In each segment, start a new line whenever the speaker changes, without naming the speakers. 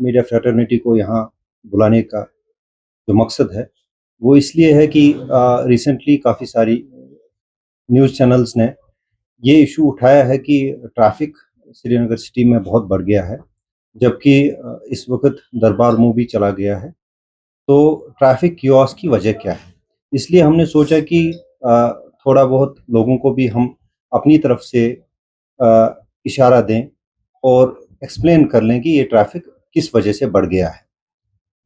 Media fraternity को यहाँ बुलाने का जो मकसद है वो इसलिए है कि रिसेंटली काफ़ी सारी न्यूज़ चैनल्स ने ये इशू उठाया है कि ट्रैफिक श्रीनगर सिटी में बहुत बढ़ गया है, जबकि इस वक्त दरबार मूवी चला गया है। तो ट्रैफिक कियोस्क की वजह क्या है? इसलिए हमने सोचा कि थोड़ा बहुत लोगों को भी हम अपनी तरफ से इशारा दें और एक्सप्लेन कर लें कि ये ट्रैफिक किस वजह से बढ़ गया है।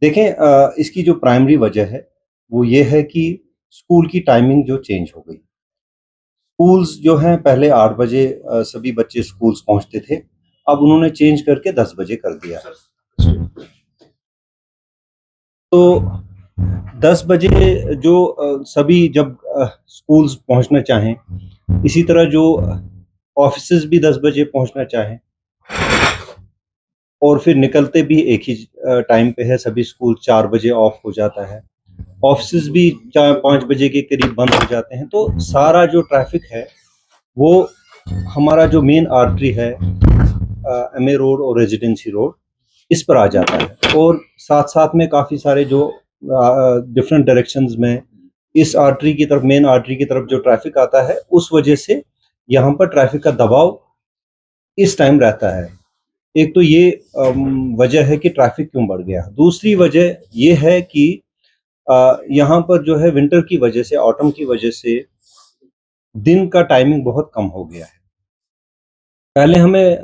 देखें, इसकी जो प्राइमरी वजह है वो ये है कि स्कूल की टाइमिंग जो चेंज हो गई। स्कूल्स जो हैं पहले 8 बजे सभी बच्चे स्कूल्स पहुंचते थे, अब उन्होंने चेंज करके 10 बजे कर दिया है। तो 10 बजे जो सभी जब स्कूल्स पहुंचना चाहें, इसी तरह जो ऑफिसेज भी 10 बजे पहुंचना चाहें और फिर निकलते भी एक ही टाइम पे है, सभी स्कूल 4 बजे ऑफ हो जाता है, ऑफिसेज भी 4-5 बजे के करीब बंद हो जाते हैं। तो सारा जो ट्रैफिक है वो हमारा जो मेन आर्टरी है एमए रोड और रेजिडेंसी रोड, इस पर आ जाता है। और साथ साथ में काफ़ी सारे जो डिफरेंट डायरेक्शंस में इस आर्टरी की तरफ, मेन आर्टरी की तरफ जो ट्रैफिक आता है, उस वजह से यहाँ पर ट्रैफिक का दबाव इस टाइम रहता है। एक तो ये वजह है कि ट्रैफिक क्यों बढ़ गया। दूसरी वजह ये है कि यहाँ पर जो है विंटर की वजह से, ऑटम की वजह से दिन का टाइमिंग बहुत कम हो गया है। पहले हमें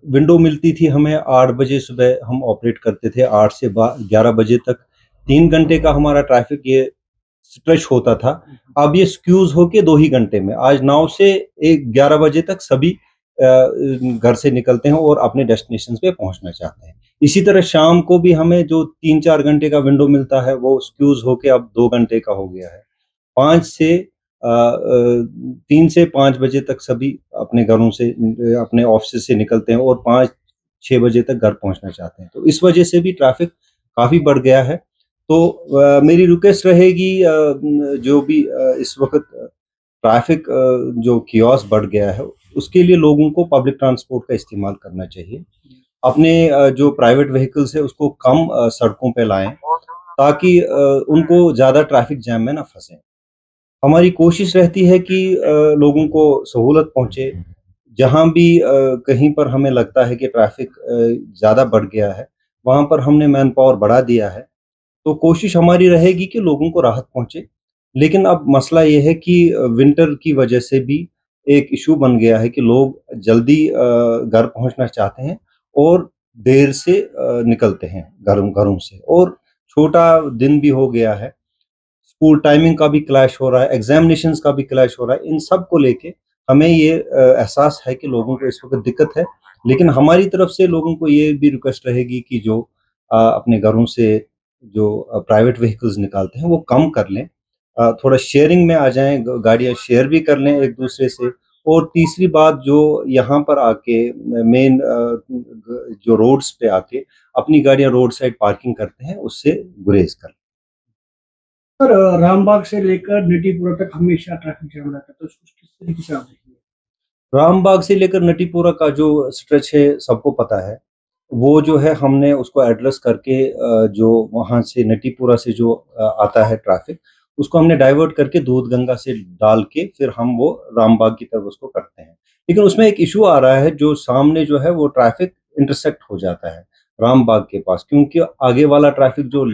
विंडो मिलती थी, हमें 8 बजे सुबह हम ऑपरेट करते थे, 8 से 11 बजे तक 3 घंटे का हमारा ट्रैफिक ये स्ट्रेच होता था। अब ये स्क्यूज होके 2 ही घंटे में, आज 9 से 11 बजे तक सभी घर से निकलते हैं और अपने डेस्टिनेशन पे पहुंचना चाहते हैं। इसी तरह शाम को भी हमें जो 3-4 घंटे का विंडो मिलता है वो स्क्यूज होके अब 2 घंटे का हो गया है। 5 से 3 से 5 बजे तक सभी अपने घरों से, अपने ऑफिस से निकलते हैं और 5-6 बजे तक घर पहुंचना चाहते हैं। तो इस वजह से भी ट्रैफिक काफ़ी बढ़ गया है। तो मेरी रिक्वेस्ट रहेगी, जो भी इस वक्त ट्रैफिक जो कियोस्क बढ़ गया है, उसके लिए लोगों को पब्लिक ट्रांसपोर्ट का इस्तेमाल करना चाहिए। अपने जो प्राइवेट व्हीकल्स है उसको कम सड़कों पे लाएं, ताकि उनको ज़्यादा ट्रैफिक जैम में ना फंसें। हमारी कोशिश रहती है कि लोगों को सहूलत पहुँचे। जहाँ भी कहीं पर हमें लगता है कि ट्रैफ़िक ज़्यादा बढ़ गया है, वहाँ पर हमने मैन पावर बढ़ा दिया है। तो कोशिश हमारी रहेगी कि लोगों को राहत पहुँचे। लेकिन अब मसला ये है कि विंटर की वजह से भी एक इश्यू बन गया है कि लोग जल्दी घर पहुँचना चाहते हैं और देर से निकलते हैं घरों घरों से, और छोटा दिन भी हो गया है। स्कूल टाइमिंग का भी क्लैश हो रहा है, एग्जामिनेशंस का भी क्लैश हो रहा है। इन सब को लेके हमें ये एहसास है कि लोगों को इस वक़्त दिक्कत है, लेकिन हमारी तरफ से लोगों को ये भी रिक्वेस्ट रहेगी कि जो अपने घरों से जो प्राइवेट व्हीकल्स निकालते हैं वो कम कर लें, थोड़ा शेयरिंग में आ जाएँ, ग गाड़ियाँ शेयर भी कर लें एक-दूसरे से। और तीसरी बात, जो यहाँ पर आके मेन जो रोड्स पे आके अपनी गाड़ियाँ रोड साइड पार्किंग करते हैं, उससे गुरेज़ करें।
सर, रामबाग से लेकर निटीपुरा तक हमेशा ट्रैफिक जाम रहता है, तो उसको किस तरीके से आप देखेंगे?
रामबाग से लेकर नटीपुरा का जो स्ट्रेच है सबको पता है। वो जो है हमने उसको एड्रेस करके जो वहाँ से नटीपुरा से जो आता है ट्रैफ़िक, उसको हमने डाइवर्ट करके दूधगंगा से डाल के फिर हम वो रामबाग की तरफ उसको करते हैं। लेकिन उसमें एक इश्यू आ रहा है, जो सामने जो है वो ट्रैफ़िक इंटरसेक्ट हो जाता है रामबाग के पास, क्योंकि आगे वाला ट्रैफ़िक जो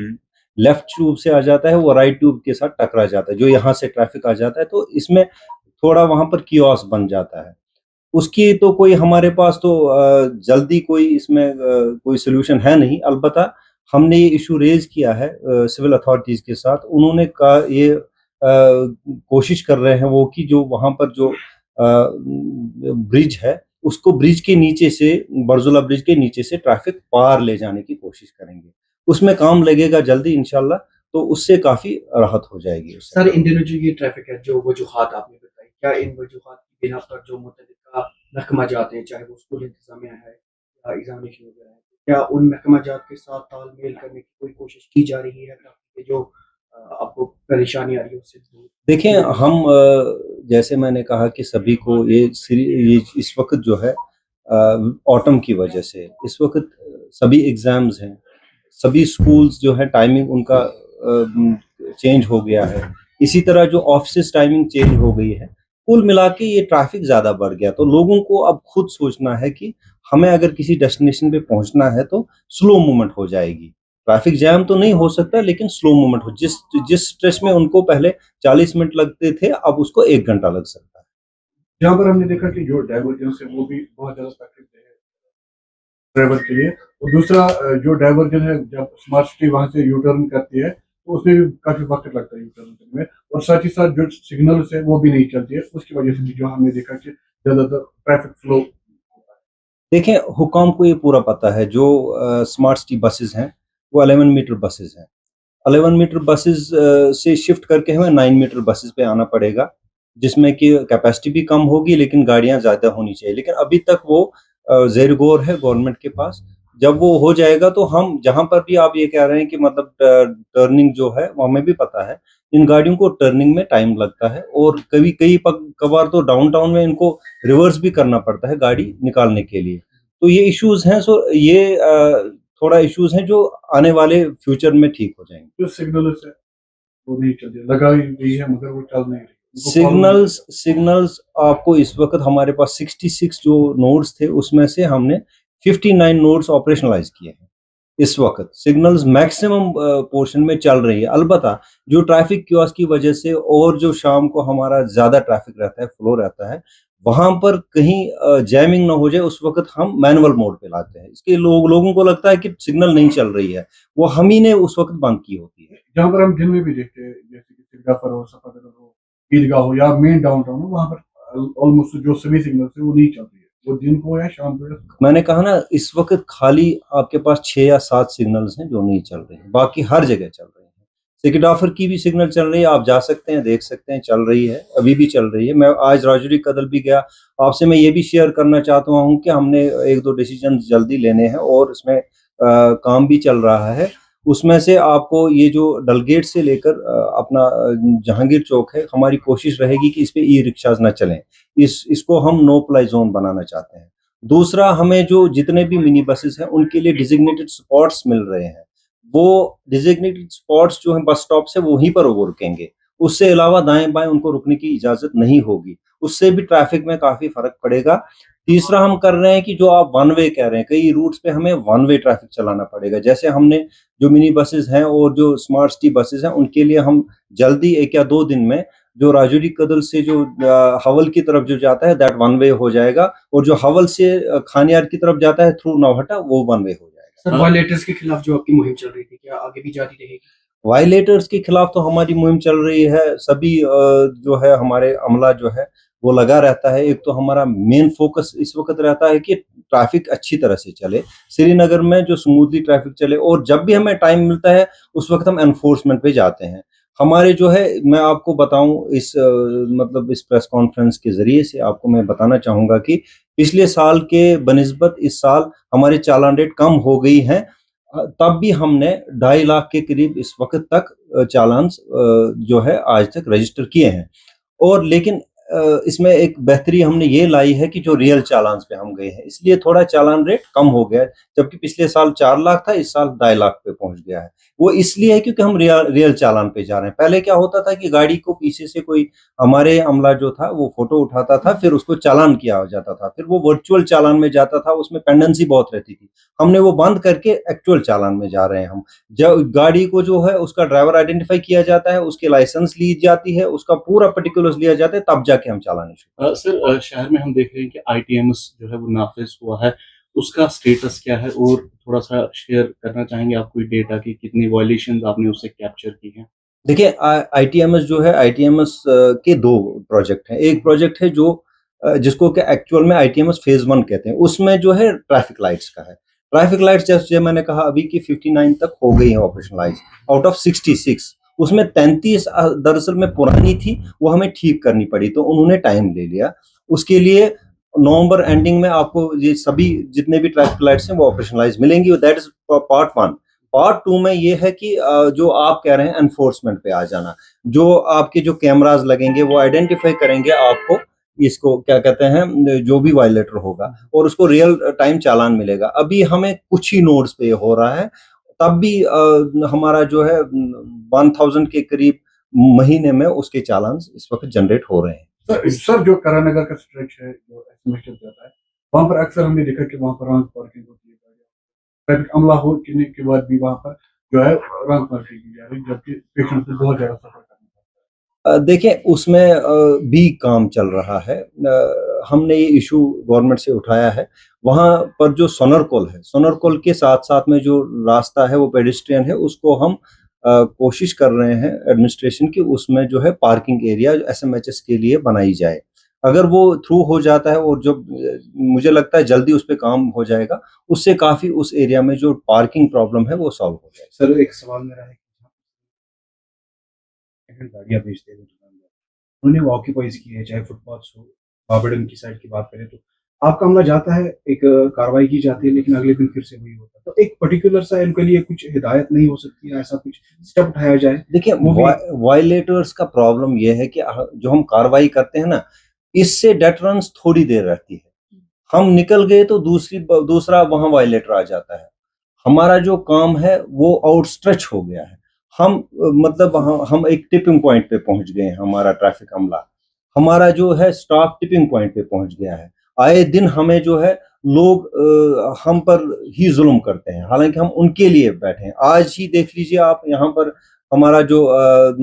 लेफ्ट ट्यूब से आ जाता है वो राइट ट्यूब के साथ टकरा जाता है, जो यहाँ से ट्रैफ़िक आ जाता है, तो इसमें थोड़ा वहाँ पर कियोस्क बन जाता है। उसकी तो कोई हमारे पास तो जल्दी कोई इसमें कोई सॉल्यूशन है नहीं। अलबत्ता हमने ये इश्यू रेज़ किया है सिविल अथॉरिटीज़ के साथ। उन्होंने कहा ये कोशिश कर रहे हैं वो कि जो वहाँ पर जो ब्रिज है, उसको ब्रिज के नीचे से, बरज़ुला ब्रिज के नीचे से ट्रैफ़िक पार ले जाने की कोशिश करेंगे। उसमें काम लगेगा जल्दी इंशाअल्लाह, तो उससे काफ़ी राहत हो जाएगी उससे।
सर, इन दिनों जो ये ट्रैफिक है, जो वजूहात आपने बताई, क्या इन वजूहात की बिना पर जो मुतल्लिका महकमा जात हैं, चाहे वो स्कूल इंतजामिया है या एग्जामिनेशन वगैरह है, क्या उन महकमा जात के साथ तालमेल करने की कोई कोशिश की जा रही है, ताकि जो आपको परेशानी आ रही है उससे दूर?
देखिए, हम जैसे मैंने कहा कि सभी को ये इस वक़्त जो है ऑटम की वजह से इस वक्त सभी एग्जाम्स हैं, सभी स्कूल्स जो है टाइमिंग उनका चेंज हो गया है। इसी तरह जो ऑफिस टाइमिंग चेंज हो गई है, कुल मिला के ये ट्रैफिक ज़्यादा बढ़ गया। तो लोगों को अब खुद सोचना है कि हमें अगर किसी डेस्टिनेशन पे पहुंचना है तो स्लो मूवमेंट हो जाएगी। ट्रैफिक जैम तो नहीं हो सकता, लेकिन स्लो मूवमेंट हो। जिस जिस स्ट्रेच में उनको पहले 40 मिनट लगते थे, अब उसको 1 घंटा लग सकता है।
यहाँ पर हमने देखा कि जो डाइवर्जेंस है वो भी बहुत ज़्यादा तकलीफ है ट्रैवल के लिए। और दूसरा जो डाइवर्जन है, जब स्मार्ट सिटी वहाँ से यू टर्न करती है तो उसमें भी काफ़ी वक्त लगता है यू टर्न करने में। और साथ ही साथ जो सिग्नल्स है वो भी नहीं चलती है, उसकी वजह से भी जो हमने देखा कि ज़्यादातर ट्रैफिक फ्लो।
देखें, हुकाम को ये पूरा पता है, जो स्मार्ट सिटी बसेस हैं वो 11 मीटर बसेस हैं। 11 मीटर बसेस से शिफ्ट करके हमें 9 मीटर बसेस पे आना पड़ेगा, जिसमें कि कैपेसिटी भी कम होगी लेकिन गाड़ियां ज़्यादा होनी चाहिए। लेकिन अभी तक वो ज़ेर गौर है गवर्नमेंट के पास। जब वो हो जाएगा तो हम जहाँ पर भी आप ये कह रहे हैं कि मतलब टर्निंग जो है वो हमें भी पता है, इन गाड़ियों को टर्निंग में टाइम लगता है और कभी कई कभार तो डाउनटाउन में इनको रिवर्स भी करना पड़ता है गाड़ी निकालने के लिए। तो ये इश्यूज हैं। सो ये थोड़ा इश्यूज हैं जो आने वाले फ्यूचर में ठीक हो जाएंगे।
जो सिग्नल्स है वो नहीं चल रही, लगाई गई है मगर वो चल नहीं रही, उनको follow नहीं
सिग्नल्स सिग्नल्स आपको इस वक्त हमारे पास 66 जो नोड्स थे उसमें से हमने 59 नोड्स ऑपरेशनलाइज किए हैं। इस वक्त सिग्नल्स मैक्सिमम पोर्शन में चल रही है। अलबत्ता जो ट्रैफिक क्योस की वजह से और जो शाम को हमारा ज्यादा ट्रैफिक रहता है, फ्लो रहता है, वहां पर कहीं जैमिंग ना हो जाए, उस वक्त हम मैनुअल मोड पे लाते हैं। इसके लोगों को लगता है कि सिग्नल नहीं चल रही है, वो हम ही ने उस वक्त बंद की होती है।
जहाँ पर हम दिन में भी देखते हैं, जैसे कि सिरगाफर हो, सफादर हो, ईदगाह हो या मेन डाउनटाउन हो, वहाँ पर ऑलमोस्ट जो सभी सिग्नल्स है वो नहीं चल रही है, वो दिन को या शाम को या सुबह।
मैंने कहा ना, इस वक्त खाली आपके पास 6 या 7 सिग्नल्स हैं जो नहीं चल रहे हैं, बाकी हर जगह चल रहे हैं। सेकंड ऑफर की भी सिग्नल चल रही है, आप जा सकते हैं, देख सकते हैं, चल रही है, अभी भी चल रही है। मैं आज राजौरी कदल भी गया। आपसे मैं ये भी शेयर करना चाहता हूँ कि हमने 1-2 डिसीजन जल्दी लेने हैं और इसमें काम भी चल रहा है। उसमें से आपको ये जो डलगेट से लेकर अपना जहांगीर चौक है, हमारी कोशिश रहेगी कि इस पे ई रिक्शाज ना चलें। इसको हम नो प्लाई जोन बनाना चाहते हैं। दूसरा, हमें जो जितने भी मिनी बसेस हैं उनके लिए डिजिग्नेटेड स्पॉट्स मिल रहे हैं। वो डिजिग्नेटेड स्पॉट्स जो हैं बस स्टॉप से वहीं पर वो रुकेंगे, उससे अलावा दाएं बाएं उनको रुकने की इजाजत नहीं होगी। उससे भी ट्रैफिक में काफी फर्क पड़ेगा। तीसरा, हम कर रहे हैं कि जो आप वन वे कह रहे हैं, कई रूट्स पे हमें वन वे ट्रैफिक चलाना पड़ेगा। जैसे हमने जो मिनी बसेस हैं और जो स्मार्ट सिटी बसेस हैं उनके लिए हम जल्दी 1 या 2 दिन में जो राजौरी कदल से जो हवल की तरफ जो जाता है दैट वन वे हो जाएगा, और जो हवल से खानियार की तरफ जाता है थ्रू नौहटा, वो वन वे हो जाएगा।
सर, वायलेटर्स के खिलाफ जो आपकी मुहिम चल रही थी, क्या आगे भी जारी रहेगी?
वायलेटर्स के खिलाफ तो हमारी मुहिम चल रही है। सभी जो है हमारे अमला जो है वो लगा रहता है। एक तो हमारा मेन फोकस इस वक्त रहता है कि ट्रैफिक अच्छी तरह से चले, श्रीनगर में जो स्मूथली ट्रैफिक चले, और जब भी हमें टाइम मिलता है उस वक्त हम एनफोर्समेंट पे जाते हैं। हमारे जो है, मैं आपको बताऊं, इस मतलब इस प्रेस कॉन्फ्रेंस के जरिए से आपको मैं बताना चाहूंगा कि पिछले साल के बनिस्बत इस साल हमारे चालान रेट कम हो गई हैं। तब भी हमने 2.5 लाख के करीब इस वक्त तक चालान जो है आज तक रजिस्टर किए हैं। और लेकिन इसमें एक बेहतरी हमने ये लाई है कि जो रियल चालान पे हम गए हैं, इसलिए थोड़ा चालान रेट कम हो गया है। जबकि पिछले साल 4 लाख था, इस साल 2.5 लाख पे पहुंच गया है। वो इसलिए है क्योंकि हम रियल चालान पे जा रहे हैं। पहले क्या होता था कि गाड़ी को पीछे से कोई हमारे अमला जो था वो फोटो उठाता था, फिर उसको चालान किया जाता था, फिर वो वर्चुअल चालान में जाता था, उसमें पेंडेंसी बहुत रहती थी। हमने वो बंद करके एक्चुअल चालान में जा रहे हैं हम। जब गाड़ी को जो है उसका ड्राइवर आइडेंटिफाई किया जाता है, उसकी लाइसेंस ली जाती है, उसका पूरा पर्टिकुलर्स लिया जाता है, तब जाके हम चालान शुरू।
सर, शहर में हम देख रहे हैं कि आईटीएमएस जो है वो नाफिज हुआ है, उसका स्टेटस क्या है? और थोड़ा सा शेयर करना चाहेंगे आप कोई डेटा की कितनी वायलेशंस आपने उससे कैप्चर की हैं?
देखिए, आईटीएमएस जो है, आईटीएमएस के 2 प्रोजेक्ट हैं। एक प्रोजेक्ट है जो जिसको कि एक्चुअल में आईटीएमएस फेज 1 कहते हैं। उसमें जो है ट्रैफिक लाइट्स का है। ट्रैफिक लाइट्स जैसे मैंने कहा अभी की 59 तक हो गई है ऑपरेशनलाइज आउट ऑफ 66। उसमें 33 दरअसल में पुरानी थी, वो हमें ठीक करनी पड़ी, तो उन्होंने टाइम ले लिया। उसके लिए नवंबर एंडिंग में आपको ये सभी जितने भी ट्रैफिक लाइट्स हैं वो ऑपरेशनलाइज मिलेंगी। That is part 1। पार्ट 2 में ये है कि जो आप कह रहे हैं एनफोर्समेंट पे आ जाना, जो आपके जो कैमरास लगेंगे वो आइडेंटिफाई करेंगे आपको इसको क्या कहते हैं, जो भी वायलेटर होगा, और उसको रियल टाइम चालान मिलेगा। अभी हमें कुछ ही नोड्स पे हो रहा है, तब भी हमारा जो है 1000 के करीब महीने में उसके चालान इस वक्त जनरेट हो रहे हैं।
सर जो करानगर का स्ट्रेच है, जो एस्टिमेटेड जाता है, वहाँ पर अक्सर हमने देखा कि वहाँ पर रॉन्ग पार्किंग होती है, ट्रैफिक अमला होने के बाद भी वहाँ पर जो है रॉन्ग पार्किंग की जा रही है, जबकि पेशेंट से बहुत ज़्यादा सफर करना पड़ता है।
देखें, उसमें भी काम चल रहा है। हमने ये इशू गवर्नमेंट से उठाया है। वहाँ पर जो सोनरकोल है, सोनरकोल के साथ-साथ में जो रास्ता है वो पेडेस्ट्रियन है, उसको हम कोशिश कर रहे हैं एडमिनिस्ट्रेशन की, उसमें जो है पार्किंग एरिया एसएमएचएस के लिए बनाई जाए। अगर वो थ्रू हो जाता है और जो मुझे लगता है जल्दी उस पे काम हो जाएगा, उससे काफ़ी उस एरिया में जो पार्किंग प्रॉब्लम है वो सॉल्व हो जाएगी।
सर एक सवाल मेरा है कि गाड़ियाँ बेचते हैं दुकानदार, उन्होंने वो ऑक्यूपाइज की है, चाहे फुटपाथ हो, बाबेडन की साइड की बात करें तो आपका मामला जाता है, एक कार्रवाई की जाती है, लेकिन अगले दिन फिर से वही होता है। तो एक पर्टिकुलर सा इनके लिए कुछ हिदायत नहीं हो सकती है, ऐसा कुछ स्टेप उठाया जाए?
देखिए,
वो भी
वायलेटर्स का प्रॉब्लम ये है कि जो हम कार्रवाई करते हैं ना, इससे डेटरेंस थोड़ी देर रहती है। हम निकल गए तो दूसरा वहाँ वायलेटर आ जाता है। हमारा जो काम है वो आउटस्ट्रेच हो गया है। मतलब हम एक टिपिंग पॉइंट पे पहुंच गए हैं। हमारा ट्रैफिक अमला, हमारा जो है स्टाफ टिपिंग पॉइंट पे पहुंच गया है। आए दिन हमें जो है लोग हम पर ही जुल्म करते हैं, हालांकि हम उनके लिए बैठे हैं। आज ही देख लीजिए आप, यहाँ पर हमारा जो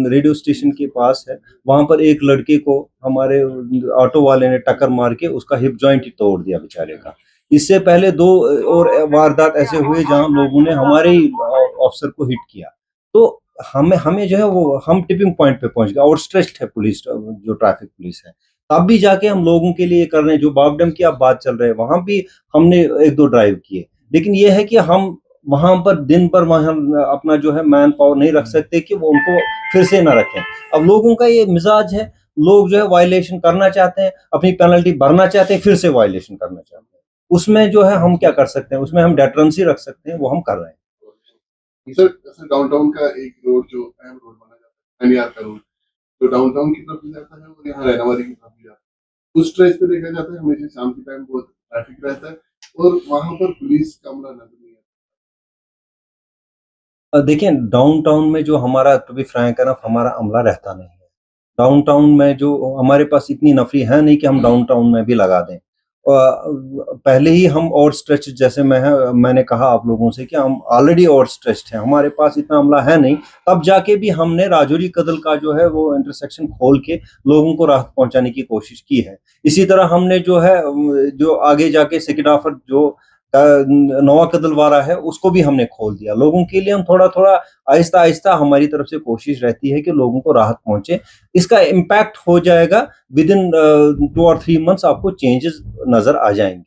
रेडियो स्टेशन के पास है, वहां पर एक लड़के को हमारे ऑटो वाले ने टक्कर मार के उसका हिप जॉइंट ही तोड़ दिया बेचारे का। इससे पहले 2 और वारदात ऐसे हुए जहां लोगों ने हमारे ही ऑफिसर को हिट किया। तो हमें जो है वो हम टिपिंग पॉइंट पे पहुंच गए। आउटस्ट्रेच्ड है पुलिस, जो ट्रैफिक पुलिस है। तब भी जाके हम लोगों के लिए कर रहे हैं। जो बागडम की आप बात चल रहे हैं, वहां भी हमने 1-2 ड्राइव किए, लेकिन ये है कि हम वहां पर दिन पर वहां अपना जो है मैन पावर नहीं रख सकते कि वो उनको फिर से ना रखें। अब लोगों का ये मिजाज है, लोग जो है वायलेशन करना चाहते हैं, अपनी पेनल्टी भरना चाहते हैं, फिर से वायलेशन करना चाहते हैं। उसमें जो है हम क्या कर सकते हैं, उसमें हम डेटरेंसी रख सकते हैं, वो हम कर रहे हैं।
सर डाउनटाउन का एक रोड जो अहम रोड माना जाता है, एनईआर का रोड, जो डाउनटाउन की तरफ भी जाता है और यहाँ रैनावादी की तरफ भी जाता है, उस स्ट्रेच पे देखा जाता है हमेशा शाम के टाइम बहुत ट्रैफिक रहता है और वहां पर पुलिस का अमला नजर नहीं आता।
देखिए, डाउनटाउन में जो हमारा, टू बी फ्रैंक एनफ, हमारा अमला रहता नहीं है। डाउनटाउन में जो हमारे पास इतनी नफरी है नहीं कि हम डाउनटाउन में भी लगा दें। पहले ही हम और स्ट्रेच, जैसे मैंने कहा आप लोगों से कि हम ऑलरेडी और स्ट्रेच्ड हैं, हमारे पास इतना अमला है नहीं। तब जाके भी हमने राजौरी कदल का जो है वो इंटरसेक्शन खोल के लोगों को राहत पहुंचाने की कोशिश की है। इसी तरह हमने जो है जो आगे जाके सिकिडाफर जो नवा कदलवारा है, उसको भी हमने खोल दिया। लोगों के लिए हम थोड़ा थोड़ा आहिस्ता आहिस्ता, हमारी तरफ से कोशिश रहती है कि लोगों को राहत पहुंचे। इसका इम्पैक्ट हो जाएगा, विद इन 2 और 3 मंथ्स आपको चेंजेस नजर आ जाएंगे।